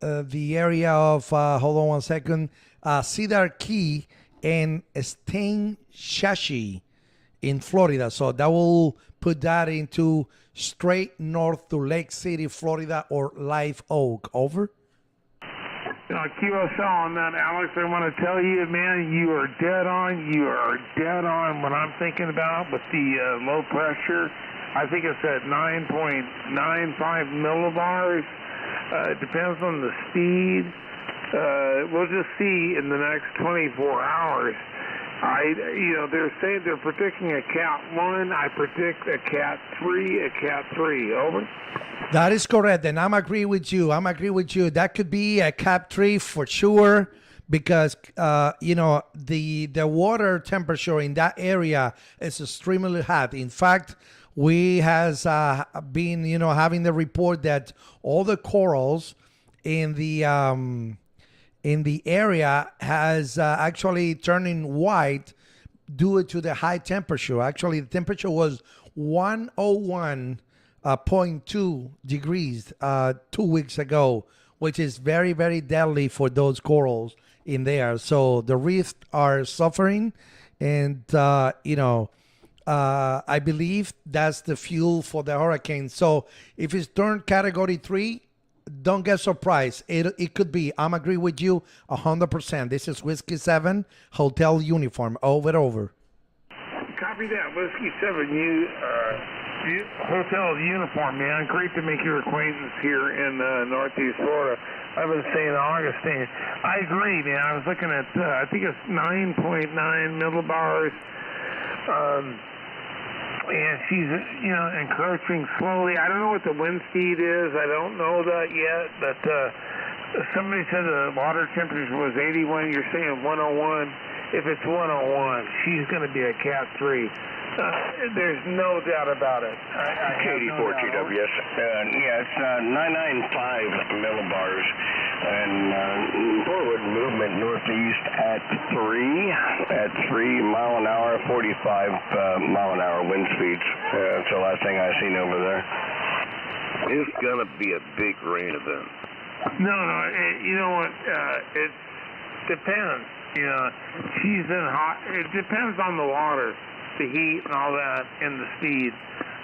area of hold on one second, Cedar Key and Stain Shashi in Florida. So that will put that into straight north to Lake City, Florida, or Live Oak. Over. QSL on that, Alex, I want to tell you, man, you are dead on. You are dead on what I'm thinking about with the low pressure. I think it's at 9.95 millibars. It depends on the speed. We'll just see in the next 24 hours. They're saying they're predicting a Cat 1. I predict a Cat 3, a Cat 3. Over. That is correct, and I'm agree with you. That could be a Cat 3 for sure, because the water temperature in that area is extremely hot. In fact, we has been having the report that all the corals in the area has actually turning white due to the high temperature. Actually, the temperature was 101.2 degrees 2 weeks ago, which is very, very deadly for those corals in there. So the reefs are suffering, and I believe that's the fuel for the hurricane. So if it's turned category 3, don't get surprised. It could be. I'm agree with you 100%. This is Whiskey 7 Hotel Uniform. Over. Copy that, Whiskey 7. Hotel Uniform, man. Great to make your acquaintance here in Northeast Florida. I've been saying Augustine. I agree, man. I was looking at, I think it's 9.9 millibars. And she's, encroaching slowly. I don't know what the wind speed is. I don't know that yet. But somebody said the water temperature was 81. You're saying 101. If it's 101, she's going to be a Cat 3. There's no doubt about it. K84 GWS. It's 995 millibars. And forward movement northeast at 3 mile an hour, 45 mile an hour wind speeds. That's the last thing I've seen over there. It's going to be a big rain event. No, you know what? It depends. She's in hot. It depends on the water, the heat and all that, and the speed.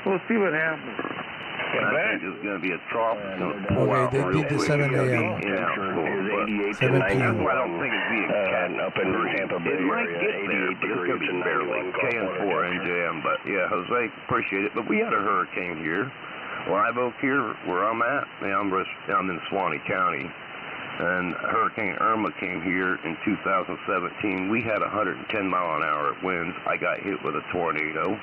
We'll see what happens. I think it's going to be a trough. Okay, they did the 7 a.m. 7 p.m. I don't think it'd be a Cat. Up in Tampa Bay It might area, get there, but it's going to be barely KN4 NJM. But yeah, Jose, appreciate it. But we had a hurricane here. Live Oak here, where I'm at. I'm in Suwannee County. And Hurricane Irma came here in 2017. We had 110 mile an hour winds. I got hit with a tornado.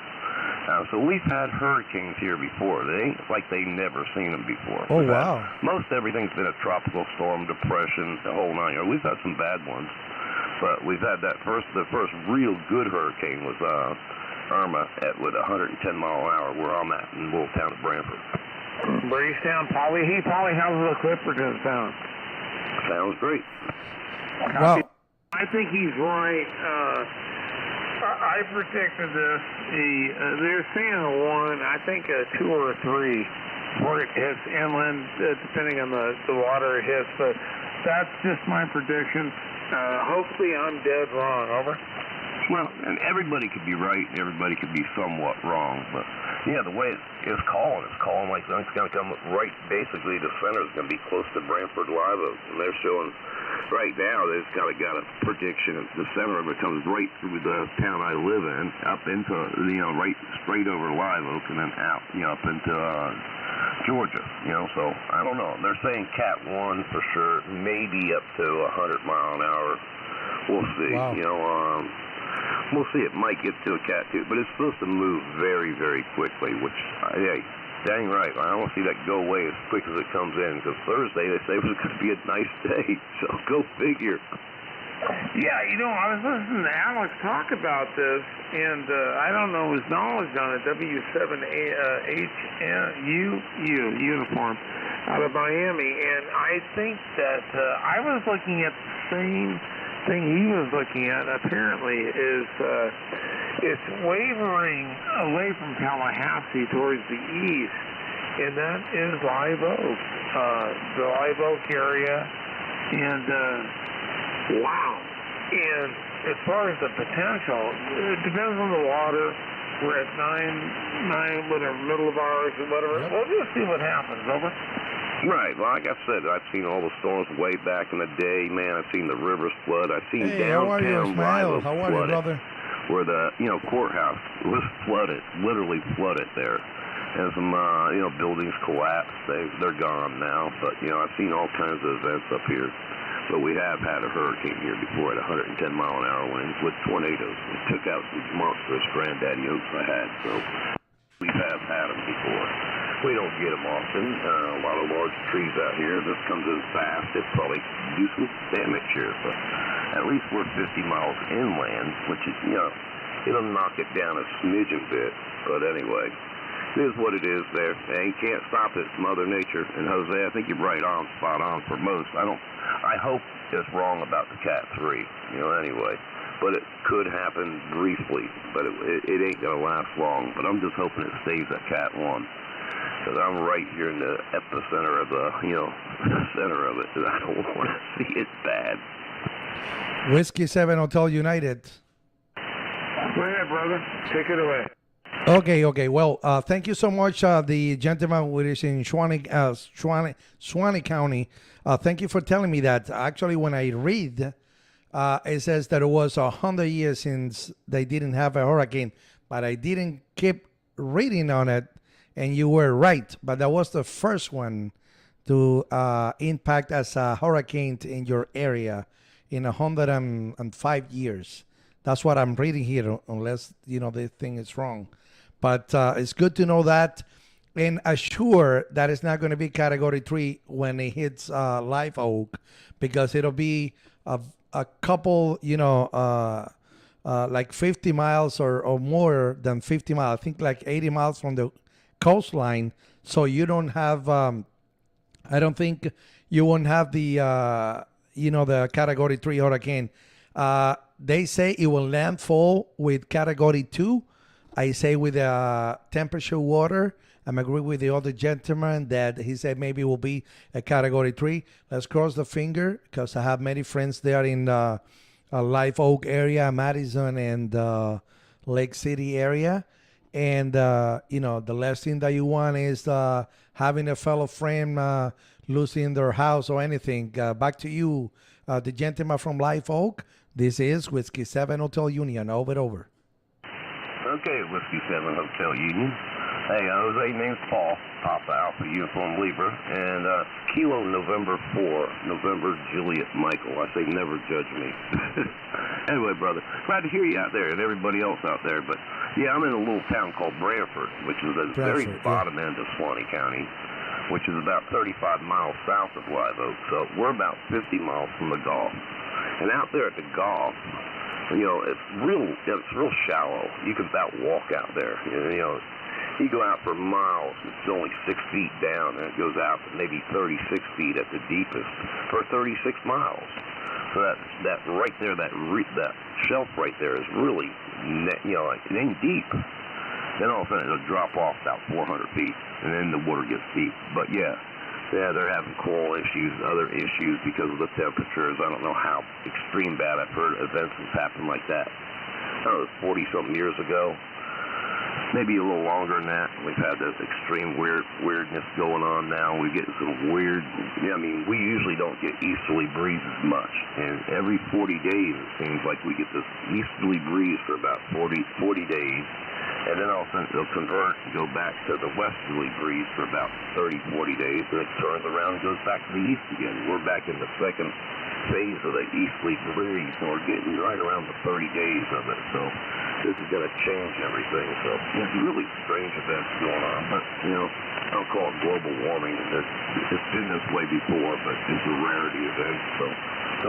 So we've had hurricanes here before. They never seen them before. Oh, wow. Most everything's been a tropical storm, depression, the whole nine. We've had some bad ones, but we've had the first real good hurricane was Irma with 110 mile an hour where I'm at in little town of Brantford. Breezetown, Polly. Hey, Polly, how's the Clipperton sound? Sounds great. Well, I think he's right. I predicted this. They're saying a 1. I think a 2 or a 3 where it hits inland, depending on the water it hits. But that's just my prediction. Hopefully I'm dead wrong. Over. Well, and everybody could be right, and everybody could be somewhat wrong, but yeah, the way it's calling like it's going to come right. Basically, the center is going to be close to Brantford Live Oak, and they're showing right now they've got a prediction of the center of it comes right through the town I live in, up into right straight over Live Oak, and then out up into Georgia. So I don't know. They're saying Cat 1 for sure, maybe up to 100 mile an hour. We'll see. Wow. We'll see. It might get to a Cat 2, but it's supposed to move very, very quickly, which, hey, dang right. I don't see that go away as quick as it comes in, because Thursday they say it was going to be a nice day, so go figure. Yeah, I was listening to Alex talk about this, and I don't know his knowledge on it. W7HU uniform out of Miami, and I think that I was looking at the same thing he was looking at. Apparently, is it's wavering away from Tallahassee towards the east, and that is Live Oak, the Live Oak area, and. Wow. And as far as the potential, it depends on the water. We're at 9, whatever, middle of ours or whatever. Yep. We'll just see what happens, over. Right. Well, like I said, I've seen all the storms way back in the day, man. I've seen the rivers flood. I've seen how are you, downtown Live Ismail? Oak How are you, flooded, brother? where the courthouse was flooded, literally flooded there. And some buildings collapsed. They're gone now. But I've seen all kinds of events up here. But we have had a hurricane here before at 110 mile an hour winds with tornadoes. It took out the monstrous granddaddy oaks I had. So we have had them before. We don't get them often. A lot of large trees out here. This comes in fast. It probably do some damage here. But at least we're 50 miles inland, which is, it'll knock it down a smidgen bit. But anyway, it is what it is there. And you can't stop it. It's Mother Nature. And Jose, I think you're right on, spot on for most. I hope it's wrong about the Cat 3, anyway. But it could happen briefly, but it ain't going to last long. But I'm just hoping it stays at Cat 1. Because I'm right here in the epicenter of the center of it. And I don't want to see it bad. Whiskey 7 Hotel United. Go ahead, brother. Take it away. Okay. Well, thank you so much, the gentleman who is in Suwannee County. Thank you for telling me that. Actually, when I read, it says that it was 100 years since they didn't have a hurricane, but I didn't keep reading on it, and you were right. But that was the first one to impact as a hurricane in your area in 105 years. That's what I'm reading here, unless, they think it's wrong. But it's good to know that, and assure that it's not going to be Category 3 when it hits Live Oak, because it'll be a couple, like 50 miles or more than 50 miles. I think like 80 miles from the coastline. So you don't have, I don't think you won't have the, the Category 3 hurricane. They say it will landfall with Category 2. I say with temperature water. I'm agree with the other gentleman that he said maybe it will be a Category 3. Let's cross the finger, because I have many friends there in Live Oak area, Madison and Lake City area. And, the last thing that you want is having a fellow friend losing their house or anything. Back to you, the gentleman from Live Oak. This is Whiskey 7 Hotel Union. Over. Okay, Whiskey 7 Hotel Union. Hey, Jose, name's Paul, Papa Alpha Uniform Libra, and Kilo November 4, November Juliet Michael. I say never judge me. Anyway, brother, glad to hear you out there and everybody else out there. But yeah, I'm in a little town called Brantford, which is at the very bottom end of Suwannee County, which is about 35 miles south of Live Oak. So we're about 50 miles from the Gulf. And out there at the Gulf, it's real shallow. You can about walk out there. You go out for miles, it's only 6 feet down, and it goes out to maybe 36 feet at the deepest for 36 miles. So that right there, that shelf right there is really, like it ain't deep. Then all of a sudden it'll drop off about 400 feet, and then the water gets deep. But yeah, they're having coral issues, other issues because of the temperatures. I don't know how extreme bad. I've heard events have happened like that. I don't know, it was 40-something years ago. Maybe a little longer than that. We've had this extreme weirdness going on now. We get some weird, we usually don't get easterly breezes much. And every 40 days it seems like we get this easterly breeze for about 40 days. And then all of a sudden it'll convert and go back to the westerly breeze for about 30, 40 days. And it turns around and goes back to the east again. We're back in the second phase of the easterly breeze, and we're getting right around the 30 days of it. So this is going to change everything. So it's really strange events going on, but I don't call it global warming. It's been this way before, but it's a rarity event. So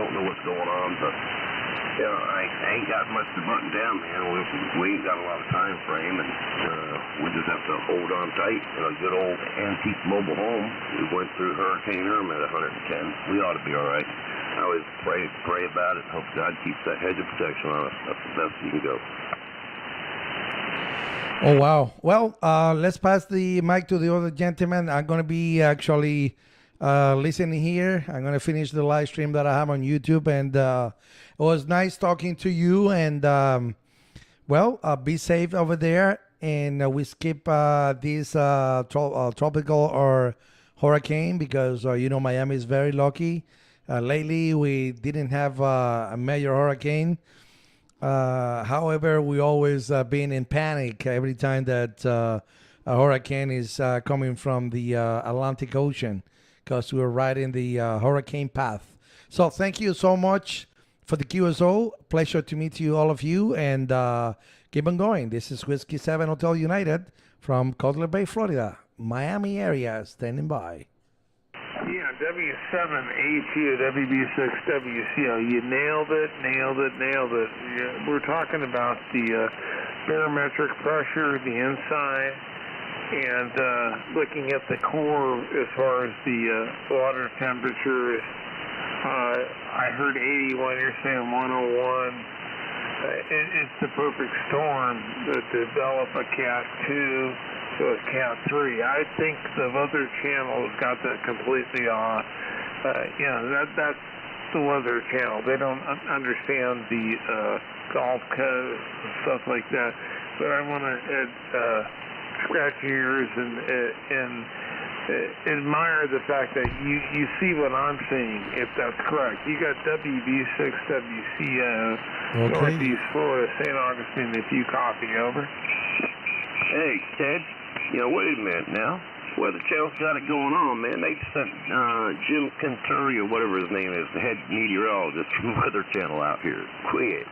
don't know what's going on, but I ain't got much to button down, man. We ain't got a lot of time frame, and we just have to hold on tight in a good old antique mobile home. We went through Hurricane Irma at 110. We ought to be all right. I always pray about it. Hope God keeps that hedge of protection on us. That's the best you can go. Oh, wow. Well, let's pass the mic to the other gentleman. I'm going to be actually listening here. I'm going to finish the live stream that I have on YouTube. And it was nice talking to you. And, be safe over there. And we skip this tropical or hurricane because, Miami is very lucky. Lately, we didn't have a major hurricane. However, we always been in panic every time that a hurricane is coming from the Atlantic Ocean because we're right in the hurricane path. So thank you so much for the QSO. Pleasure to meet you, all of you, and keep on going. This is Whiskey 7 Hotel United from Cutler Bay, Florida. Miami area standing by. Yeah, W7AQ, WB6WCO. You nailed it. Yeah, we're talking about the barometric pressure, the inside, and looking at the core as far as the water temperature. I heard 81, you're saying 101. It's the perfect storm to develop a Cat 2. So it's Cat 3. I think the Weather Channel has got that completely off. That's the Weather Channel. They don't understand the Gulf Coast and stuff like that. But I want to scratch your ears and admire the fact that you see what I'm seeing, if that's correct. You got WB6WCO, Northeast Florida, St. Augustine, if you copy, over. Hey, Ted. Wait a minute now. Well, the channel's got it going on, man. They sent Jim Canturi, or whatever his name is, the head meteorologist from Weather Channel out here. Quit.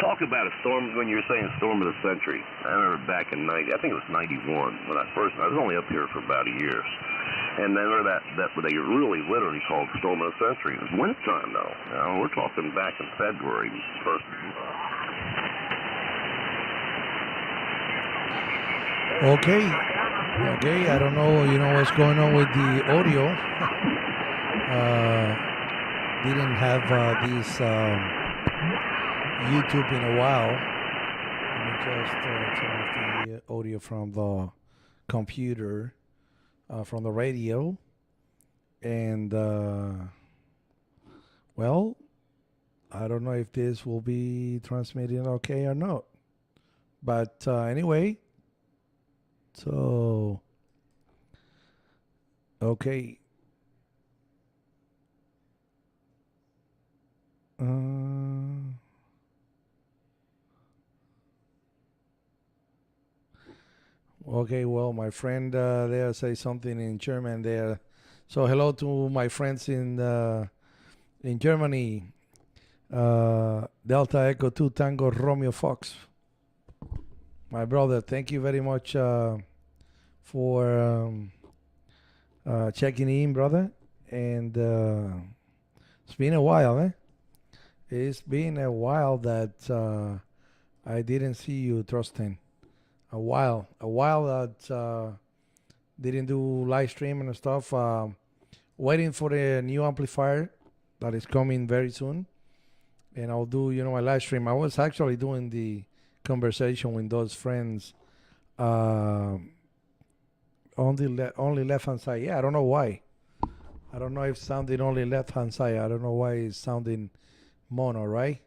Talk about a storm when you were saying storm of the century. I remember back in I think it was 91, when I was only up here for about a year. And then that what they really literally called storm of the century. It was wintertime, though. We're talking back in February 1st. Okay, I don't know, what's going on with the audio. Didn't have this YouTube in a while. Let me just turn off the audio from the computer. From the radio, and I don't know if this will be transmitting okay or not, but anyway, so okay. Okay, well, my friend there say something in German there. So hello to my friends in Germany. Delta Echo 2 Tango Romeo Fox. My brother, thank you very much for checking in, brother. And it's been a while, eh? It's been a while that I didn't see you, Trustin. A while that didn't do live streaming and stuff. Waiting for the new amplifier that is coming very soon, and I'll do my live stream. I was actually doing the conversation with those friends on the only left hand side. Yeah, I don't know why. I don't know if sounding only left hand side. I don't know why it's sounding mono, right?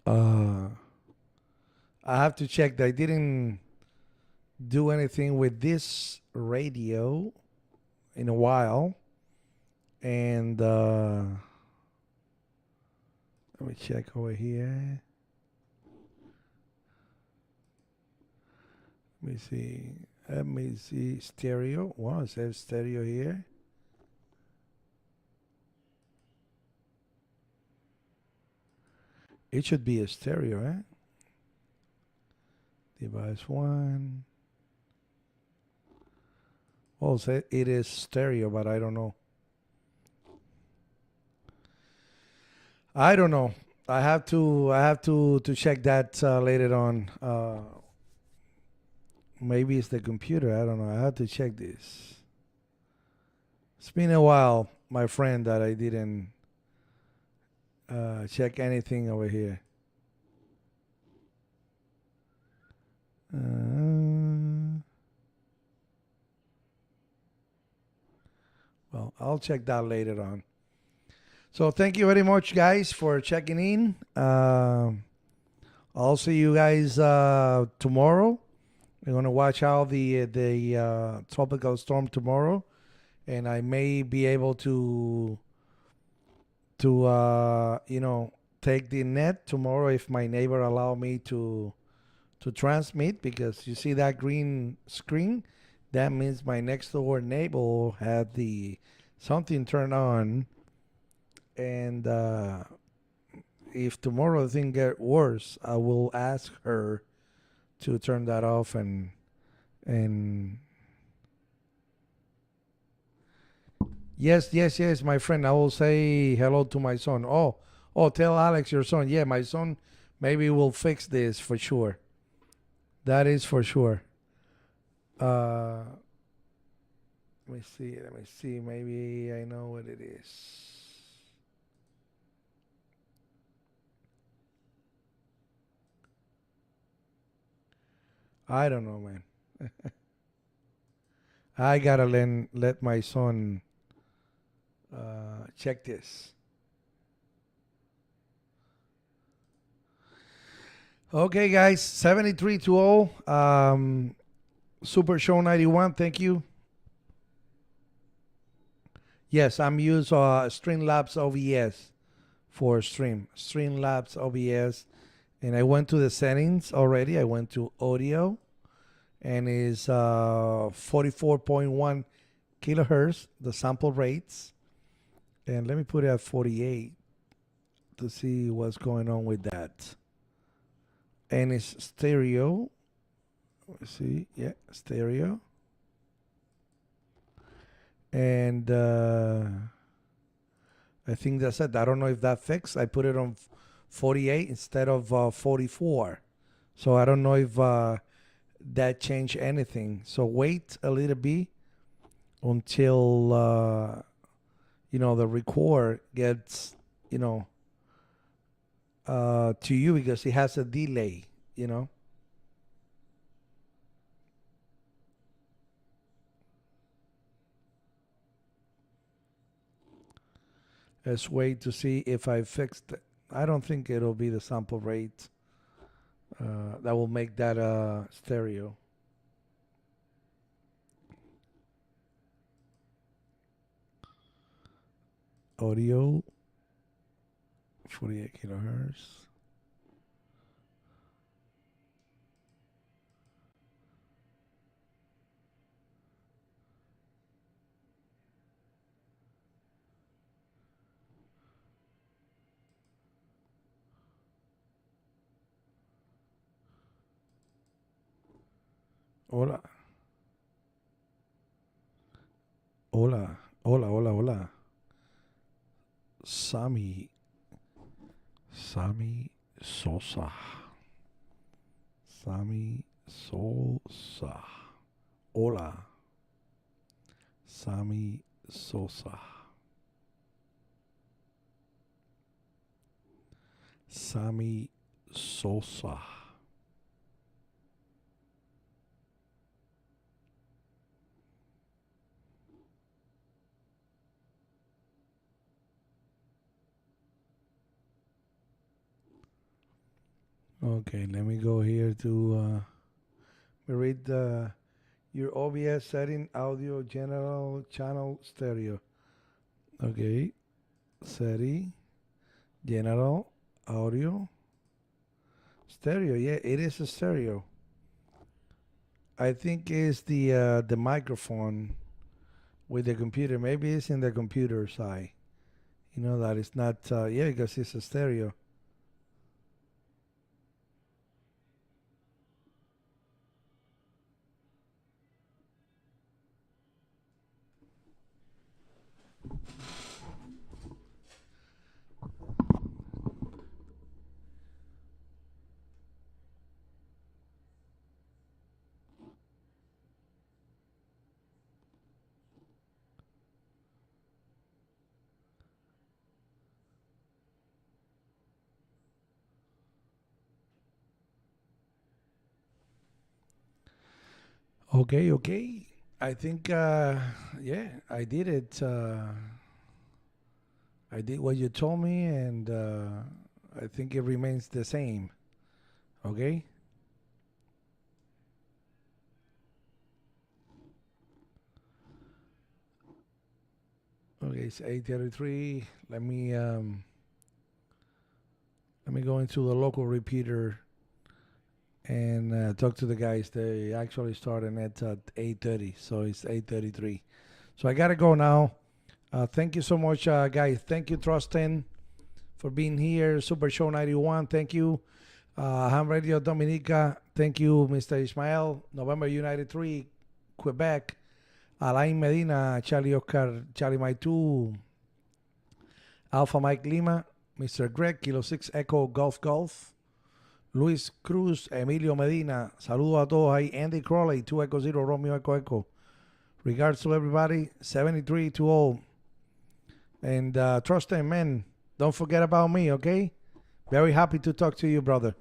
Uh, I have to check that I didn't do anything with this radio in a while. And let me check over here. Let me see. Let me see stereo. Wow, it says stereo here. It should be a stereo, eh? Device 1. Oh, so it is stereo, but I don't know. I don't know. I have to check that later on. Maybe it's the computer. I don't know. I have to check this. It's been a while, my friend, that I didn't check anything over here. Well, I'll check that later on. So thank you very much, guys, for checking in. I'll see you guys tomorrow. We're gonna watch out the tropical storm tomorrow, and I may be able to take the net tomorrow if my neighbor allow me to transmit, because you see that green screen, that means my next door neighbor had the something turned on, and if tomorrow the thing get worse, I will ask her to turn that off and yes, my friend. I will say hello to my son. Oh, tell Alex your son. Yeah, my son maybe will fix this for sure. That is for sure. Let me see. Maybe I know what it is. I don't know, man. I gotta let my son check this. Okay, guys, 7320. Super Show 91. Thank you. Yes, I'm using Streamlabs OBS for Streamlabs OBS, and I went to the settings already. I went to audio, and it's 44.1 kilohertz, the sample rates. And let me put it at 48 to see what's going on with that. And it's stereo. Let's see. Yeah, stereo. And I think that's it. I don't know if that fixed. I put it on 48 instead of 44. So I don't know if that changed anything. So wait a little bit until the record gets to you, because it has a delay. Let's wait to see if I fixed it. I don't think it'll be the sample rate that will make that stereo. Audio 48 kilohertz. Hola. Hola. Sammy. Sammy Sosa. Sammy Sosa. Hola. Sammy Sosa. Sammy Sosa. Okay, let me go here to read your OBS setting audio general channel stereo. Okay, setting general audio stereo. Yeah, it is a stereo. I think it's the microphone with the computer. Maybe it's in the computer side. You know that it's not. Yeah, because it's a stereo. Okay, okay. I think, yeah, I did it. I did what you told me, and I think it remains the same. Okay. Okay, it's 8:33. Let me go into the local repeater and talk to the guys. They actually started at 8:30, so it's 8:33. So I gotta go now. Thank you so much, guys. Thank you, Trustin, for being here. Super Show 91. Thank you, Ham Radio Dominica. Thank you, Mr. Ismael. November United 3, Quebec. Alain Medina, Charlie Oscar, Charlie Mike 2, Alpha Mike Lima, Mr. Greg, Kilo 6 Echo Golf. Luis Cruz, Emilio Medina. Saludos a todos ahí. Andy Crowley, 2 Echo 0, Romeo Echo Echo. Regards to everybody. 73 to all. And trust them, man. Don't forget about me, okay? Very happy to talk to you, brother.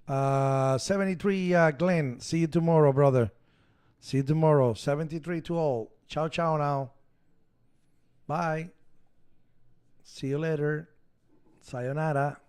73 Glenn. See you tomorrow, brother. See you tomorrow. 73 to all. Ciao, ciao now. Bye. See you later. Sayonara.